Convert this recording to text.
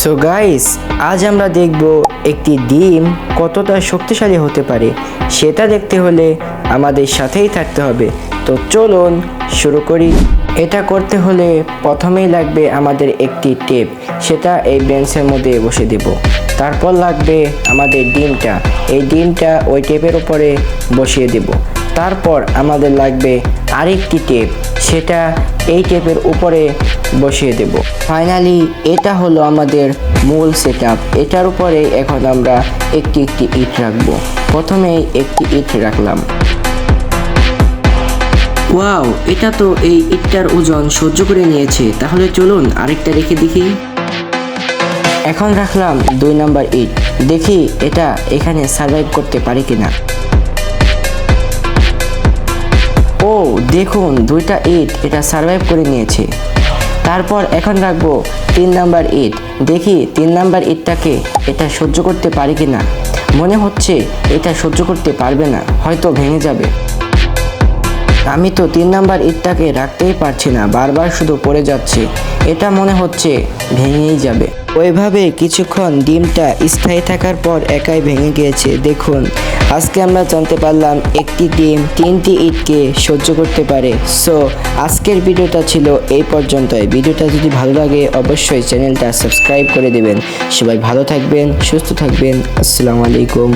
So guys, আজ আমরা দেখব একটি ডিম কতটা শক্তিশালী হতে পারে। সেটা দেখতে হলে আমাদের সাথেই থাকতে হবে। তো চলুন শুরু করি। এটা করতে হলে প্রথমেই লাগবে আমাদের একটি টেপ, সেটা এই বেঞ্চের মধ্যে বসে দেব। তারপর লাগবে আমাদের ডিমটা, এই ডিমটা ওই টেপের উপরে বসিয়ে দেব। তারপর আমাদের লাগবে আরেকটি টেপ, সেটা এই টেপের উপরে বসিয়ে দেব। ফাইনালি এটা হলো আমাদের মূল সেটআপ। এটার উপরে এখন আমরা একটি একটি ইট রাখবো। প্রথমেই একটি ইট রাখলাম। ওয়াও, এটা তো এই ইটটার ওজন সহ্য করে নিয়েছে। তাহলে চলুন আরেকটা রেখে দেখি। এখন রাখলাম 2 নাম্বার ইট, দেখি এটা এখানে সার্ভাইভ করতে পারে কিনা। ও দেখুন, 2টা ইট এটা সার্ভাইভ করে নিয়েছে। তারপর এখন রাখবো 3 নাম্বার ইট, দেখি 3 নাম্বার ইটটাকে এটা সহ্য করতে পারে কিনা। মনে হচ্ছে এটা সহ্য করতে পারবে না, হয়তো ভেঙে যাবে। আমি তো 3 নাম্বার ইটটাকে রাখতেই পারছি না, বারবার শুধু পড়ে যাচ্ছে। এটা মনে হচ্ছে ভেঙেই যাবে। ওইভাবে কিছুক্ষণ ডিমটা স্থায়ী থাকার পর একাই ভেঙে গিয়েছে। দেখুন, আজকে আমরা জানতে পারলাম একটি ডিম 3টি ইটকে সহ্য করতে পারে। সো আজকের ভিডিওটা ছিল এই পর্যন্তই। ভিডিওটা যদি ভালো লাগে অবশ্যই চ্যানেলটা সাবস্ক্রাইব করে দেবেন। সবাই ভালো থাকবেন, সুস্থ থাকবেন। আসসালামু আলাইকুম।